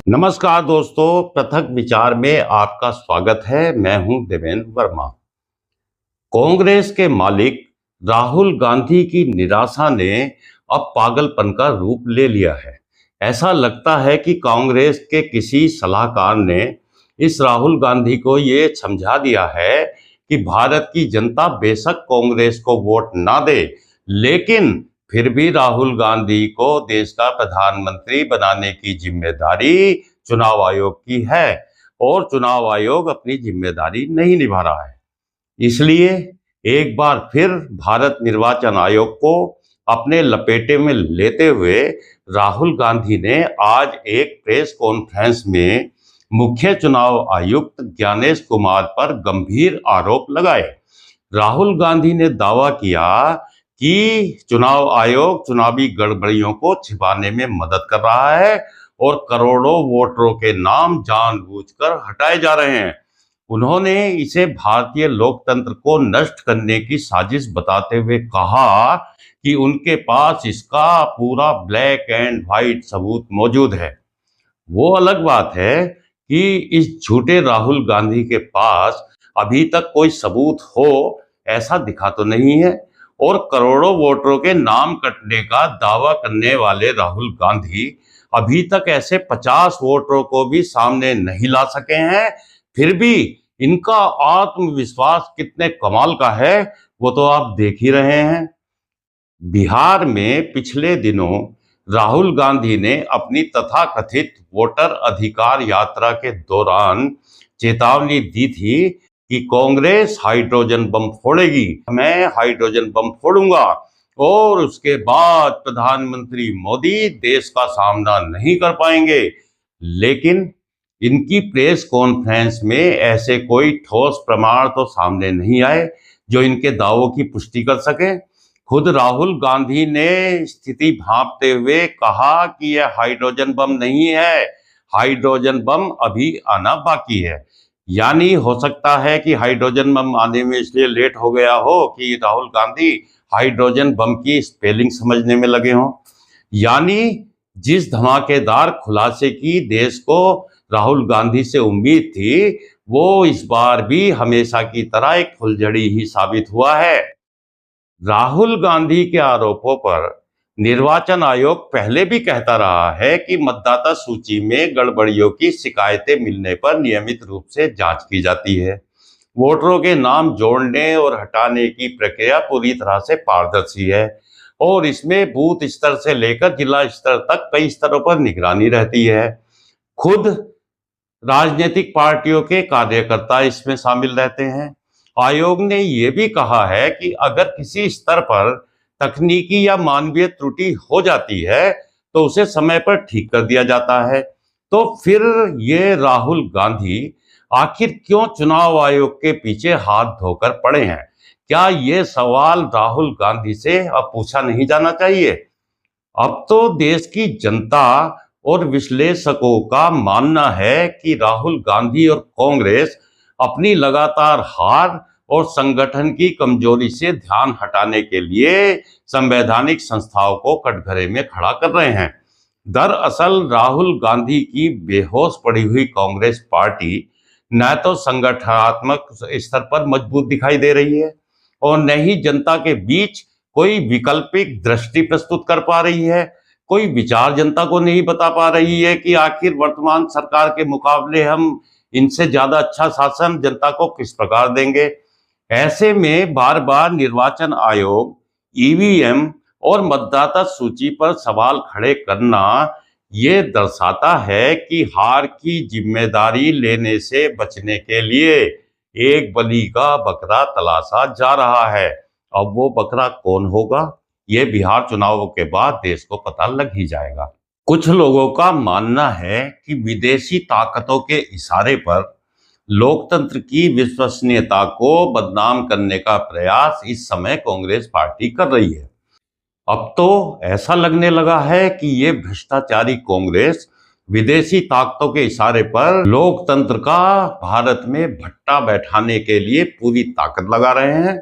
नमस्कार दोस्तों, पृथक विचार में आपका स्वागत है। मैं हूं देवेंद्र वर्मा। कांग्रेस के मालिक राहुल गांधी की निराशा ने अब पागलपन का रूप ले लिया है। ऐसा लगता है कि कांग्रेस के किसी सलाहकार ने इस राहुल गांधी को ये समझा दिया है कि भारत की जनता बेशक कांग्रेस को वोट ना दे, लेकिन फिर भी राहुल गांधी को देश का प्रधानमंत्री बनाने की जिम्मेदारी चुनाव आयोग की है और चुनाव आयोग अपनी जिम्मेदारी नहीं निभा रहा है। इसलिए एक बार फिर भारत निर्वाचन आयोग को अपने लपेटे में लेते हुए राहुल गांधी ने आज एक प्रेस कॉन्फ्रेंस में मुख्य चुनाव आयुक्त ज्ञानेश कुमार पर गंभीर आरोप लगाए। राहुल गांधी ने दावा किया कि चुनाव आयोग चुनावी गड़बड़ियों को छिपाने में मदद कर रहा है और करोड़ों वोटरों के नाम जानबूझकर हटाए जा रहे हैं। उन्होंने इसे भारतीय लोकतंत्र को नष्ट करने की साजिश बताते हुए कहा कि उनके पास इसका पूरा ब्लैक एंड व्हाइट सबूत मौजूद है। वो अलग बात है कि इस झूठे राहुल गांधी के पास अभी तक कोई सबूत हो ऐसा दिखा तो नहीं है, और करोड़ों वोटरों के नाम कटने का दावा करने वाले राहुल गांधी अभी तक ऐसे 50 वोटरों को भी सामने नहीं ला सके हैं। फिर भी इनका आत्मविश्वास कितने कमाल का है वो तो आप देख ही रहे हैं। बिहार में पिछले दिनों राहुल गांधी ने अपनी तथाकथित वोटर अधिकार यात्रा के दौरान चेतावनी दी थी कि कांग्रेस हाइड्रोजन बम फोड़ेगी, मैं हाइड्रोजन बम फोड़ूंगा और उसके बाद प्रधानमंत्री मोदी देश का सामना नहीं कर पाएंगे। लेकिन इनकी प्रेस कॉन्फ्रेंस में ऐसे कोई ठोस प्रमाण तो सामने नहीं आए जो इनके दावों की पुष्टि कर सके। खुद राहुल गांधी ने स्थिति भांपते हुए कहा कि यह हाइड्रोजन बम नहीं है, हाइड्रोजन बम अभी आना बाकी है। यानी हो सकता है कि हाइड्रोजन बम आने में इसलिए लेट हो गया हो कि राहुल गांधी हाइड्रोजन बम की स्पेलिंग समझने में लगे हों। यानी जिस धमाकेदार खुलासे की देश को राहुल गांधी से उम्मीद थी, वो इस बार भी हमेशा की तरह एक फुलझड़ी ही साबित हुआ है। राहुल गांधी के आरोपों पर निर्वाचन आयोग पहले भी कहता रहा है कि मतदाता सूची में गड़बड़ियों की शिकायतें मिलने पर नियमित रूप से जांच की जाती है। वोटरों के नाम जोड़ने और हटाने की प्रक्रिया पूरी तरह से पारदर्शी है और इसमें बूथ स्तर से लेकर जिला स्तर तक कई स्तरों पर निगरानी रहती है। खुद राजनीतिक पार्टियों के कार्यकर्ता इसमें शामिल रहते हैं। आयोग ने यह भी कहा है कि अगर किसी स्तर पर तकनीकी या मानवीय त्रुटि हो जाती है तो उसे समय पर ठीक कर दिया जाता है। तो फिर ये राहुल गांधी आखिर क्यों चुनाव आयोग के पीछे हाथ धोकर पड़े हैं? क्या ये सवाल राहुल गांधी से अब पूछा नहीं जाना चाहिए? अब तो देश की जनता और विश्लेषकों का मानना है कि राहुल गांधी और कांग्रेस अपनी लगातार हार और संगठन की कमजोरी से ध्यान हटाने के लिए संवैधानिक संस्थाओं को कटघरे में खड़ा कर रहे हैं। दरअसल राहुल गांधी की बेहोश पड़ी हुई कांग्रेस पार्टी न तो संगठनात्मक स्तर पर मजबूत दिखाई दे रही है और न ही जनता के बीच कोई वैकल्पिक दृष्टि प्रस्तुत कर पा रही है। कोई विचार जनता को नहीं बता पा रही है कि आखिर वर्तमान सरकार के मुकाबले हम इनसे ज्यादा अच्छा शासन जनता को किस प्रकार देंगे। ऐसे में बार बार निर्वाचन आयोग ईवीएम और मतदाता सूची पर सवाल खड़े करना ये दर्शाता है कि हार की जिम्मेदारी लेने से बचने के लिए एक बलि का बकरा तलाशा जा रहा है। अब वो बकरा कौन होगा, ये बिहार चुनावों के बाद देश को पता लग ही जाएगा। कुछ लोगों का मानना है कि विदेशी ताकतों के इशारे पर लोकतंत्र की विश्वसनीयता को बदनाम करने का प्रयास इस समय कांग्रेस पार्टी कर रही है। अब तो ऐसा लगने लगा है कि ये भ्रष्टाचारी कांग्रेस विदेशी ताकतों के इशारे पर लोकतंत्र का भारत में भट्टा बैठाने के लिए पूरी ताकत लगा रहे हैं।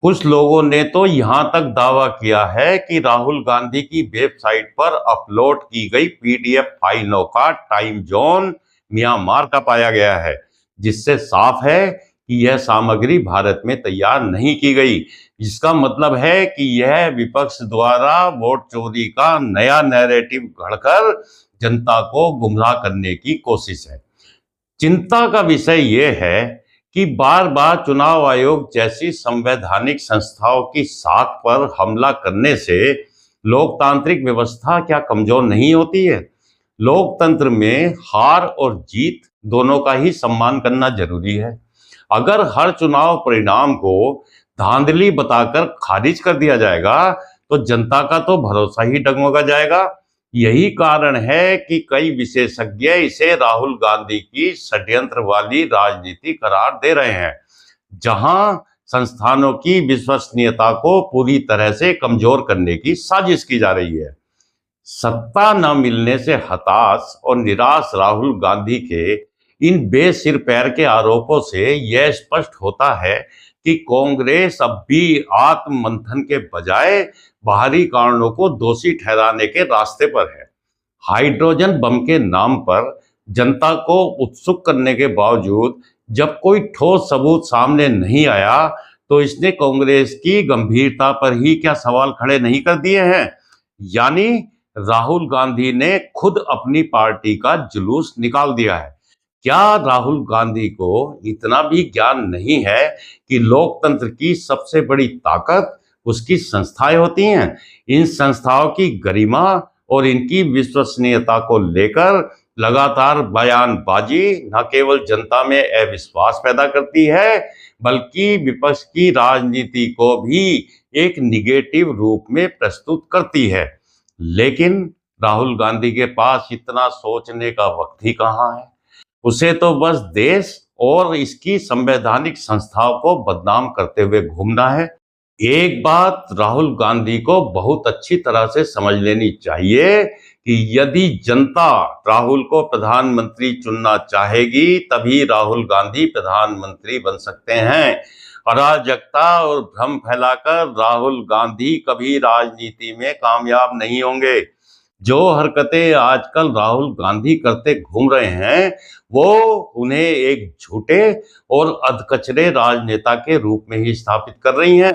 कुछ लोगों ने तो यहां तक दावा किया है कि राहुल गांधी की वेबसाइट पर अपलोड की गई पीडीएफ फाइलों का टाइम जोन म्यांमार का पाया गया है, जिससे साफ है कि यह सामग्री भारत में तैयार नहीं की गई। इसका मतलब है कि यह विपक्ष द्वारा वोट चोरी का नया नैरेटिव घड़कर जनता को गुमराह करने की कोशिश है। चिंता का विषय यह है कि बार बार चुनाव आयोग जैसी संवैधानिक संस्थाओं की साख पर हमला करने से लोकतांत्रिक व्यवस्था क्या कमजोर नहीं होती है? लोकतंत्र में हार और जीत दोनों का ही सम्मान करना जरूरी है। अगर हर चुनाव परिणाम को धांधली बताकर खारिज कर दिया जाएगा तो जनता का तो भरोसा ही डगमगा जाएगा। यही कारण है कि कई विशेषज्ञ इसे राहुल गांधी की षड्यंत्र वाली राजनीति करार दे रहे हैं, जहां संस्थानों की विश्वसनीयता को पूरी तरह से कमजोर करने की साजिश की जा रही है। सत्ता न मिलने से हताश और निराश राहुल गांधी के इन बेसिर पैर के आरोपों से यह स्पष्ट होता है कि कांग्रेस अब भी आत्म मंथन के बजाय बाहरी कारणों को दोषी ठहराने के रास्ते पर है। हाइड्रोजन बम के नाम पर जनता को उत्सुक करने के बावजूद जब कोई ठोस सबूत सामने नहीं आया तो इसने कांग्रेस की गंभीरता पर ही क्या सवाल खड़े नहीं कर दिए हैं? यानी राहुल गांधी ने खुद अपनी पार्टी का जुलूस निकाल दिया है। क्या राहुल गांधी को इतना भी ज्ञान नहीं है कि लोकतंत्र की सबसे बड़ी ताकत उसकी संस्थाएं होती हैं? इन संस्थाओं की गरिमा और इनकी विश्वसनीयता को लेकर लगातार बयानबाजी न केवल जनता में अविश्वास पैदा करती है, बल्कि विपक्ष की राजनीति को भी एक निगेटिव रूप में प्रस्तुत करती है। लेकिन राहुल गांधी के पास इतना सोचने का वक्त ही कहाँ है। उसे तो बस देश और इसकी संवैधानिक संस्थाओं को बदनाम करते हुए घूमना है। एक बात राहुल गांधी को बहुत अच्छी तरह से समझ लेनी चाहिए कि यदि जनता राहुल को प्रधानमंत्री चुनना चाहेगी तभी राहुल गांधी प्रधानमंत्री बन सकते हैं। अराजकता और भ्रम फैलाकर राहुल गांधी कभी राजनीति में कामयाब नहीं होंगे। जो हरकतें आजकल राहुल गांधी करते घूम रहे हैं वो उन्हें एक झूठे और अधकचरे राजनेता के रूप में ही स्थापित कर रही हैं।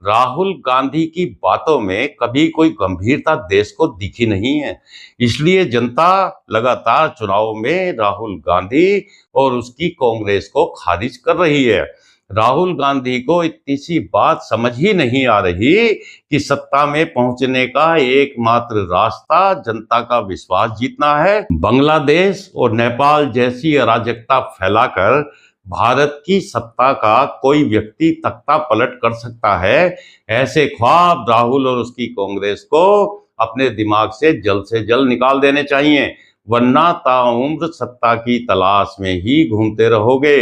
राहुल गांधी की बातों में कभी कोई गंभीरता देश को दिखी नहीं है। इसलिए जनता लगातार चुनाव में राहुल गांधी और उसकी कांग्रेस को खारिज कर रही है। राहुल गांधी को इतनी सी बात समझ ही नहीं आ रही कि सत्ता में पहुंचने का एकमात्र रास्ता जनता का विश्वास जीतना है। बांग्लादेश और नेपाल जैसी अराजकता फैलाकर भारत की सत्ता का कोई व्यक्ति तख्ता पलट कर सकता है, ऐसे ख्वाब राहुल और उसकी कांग्रेस को अपने दिमाग से जल्द निकाल देने चाहिए, वरना ताउम्र सत्ता की तलाश में ही घूमते रहोगे।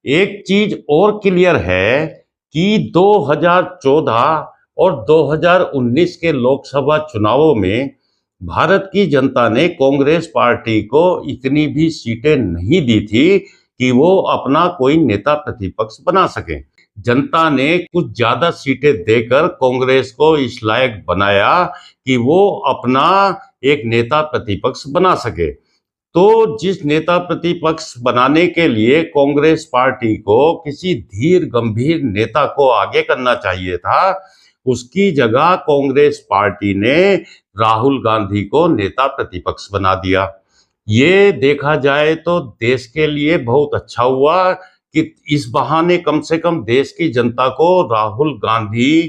एक चीज और क्लियर है कि 2014 और 2019 के लोकसभा चुनावों में भारत की जनता ने कांग्रेस पार्टी को इतनी भी सीटें नहीं दी थी कि वो अपना कोई नेता प्रतिपक्ष बना सके। जनता ने कुछ ज्यादा सीटें देकर कांग्रेस को इस लायक बनाया कि वो अपना एक नेता प्रतिपक्ष बना सके। तो जिस नेता प्रतिपक्ष बनाने के लिए कांग्रेस पार्टी को किसी धीर गंभीर नेता को आगे करना चाहिए था, उसकी जगह कांग्रेस पार्टी ने राहुल गांधी को नेता प्रतिपक्ष बना दिया। ये देखा जाए तो देश के लिए बहुत अच्छा हुआ कि इस बहाने कम से कम देश की जनता को राहुल गांधी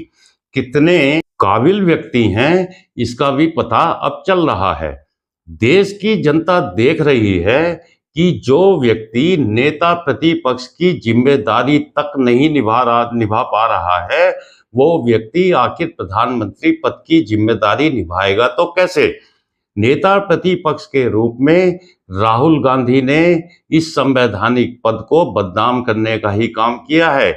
कितने काबिल व्यक्ति हैं इसका भी पता अब चल रहा है। देश की जनता देख रही है कि जो व्यक्ति नेता प्रतिपक्ष की जिम्मेदारी तक नहीं निभा पा रहा है, वो व्यक्ति आखिर प्रधानमंत्री पद की जिम्मेदारी निभाएगा तो कैसे? नेता प्रतिपक्ष के रूप में राहुल गांधी ने इस संवैधानिक पद को बदनाम करने का ही काम किया है।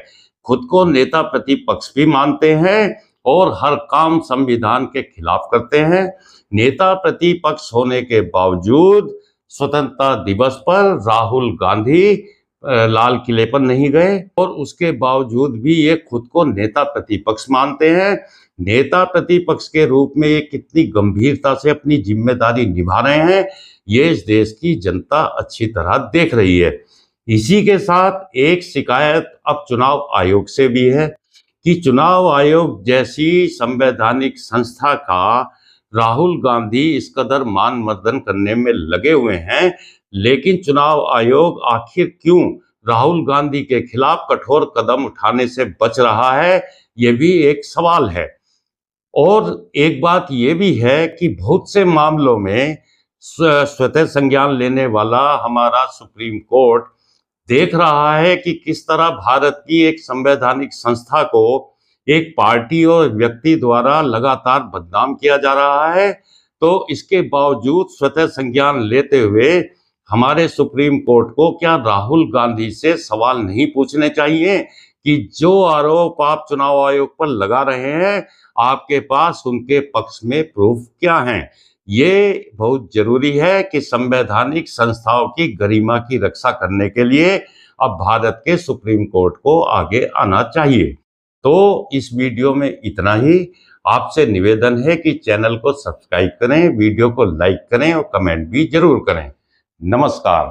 खुद को नेता प्रतिपक्ष भी मानते हैं और हर काम संविधान के खिलाफ करते हैं। नेता प्रतिपक्ष होने के बावजूद स्वतंत्रता दिवस पर राहुल गांधी लाल किले पर नहीं गए और उसके बावजूद भी ये खुद को नेता प्रतिपक्ष मानते हैं। नेता प्रतिपक्ष के रूप में ये कितनी गंभीरता से अपनी जिम्मेदारी निभा रहे हैं, ये इस देश की जनता अच्छी तरह देख रही है। इसी के साथ एक शिकायत अब चुनाव आयोग से भी है कि चुनाव आयोग जैसी संवैधानिक संस्था का राहुल गांधी इस कदर मान मर्दन करने में लगे हुए हैं, लेकिन चुनाव आयोग आखिर क्यों राहुल गांधी के खिलाफ कठोर कदम उठाने से बच रहा है, ये भी एक सवाल है। और एक बात ये भी है कि बहुत से मामलों में स्वतः संज्ञान लेने वाला हमारा सुप्रीम कोर्ट देख रहा है कि किस तरह भारत की एक संवैधानिक संस्था को एक पार्टी और व्यक्ति द्वारा लगातार बदनाम किया जा रहा है। तो इसके बावजूद स्वतः संज्ञान लेते हुए हमारे सुप्रीम कोर्ट को क्या राहुल गांधी से सवाल नहीं पूछने चाहिए कि जो आरोप आप चुनाव आयोग पर लगा रहे हैं, आपके पास उनके पक्ष में प्रूफ क्या हैं? ये बहुत जरूरी है कि संवैधानिक संस्थाओं की गरिमा की रक्षा करने के लिए अब भारत के सुप्रीम कोर्ट को आगे आना चाहिए। तो इस वीडियो में इतना ही। आपसे निवेदन है कि चैनल को सब्सक्राइब करें, वीडियो को लाइक करें और कमेंट भी जरूर करें। नमस्कार।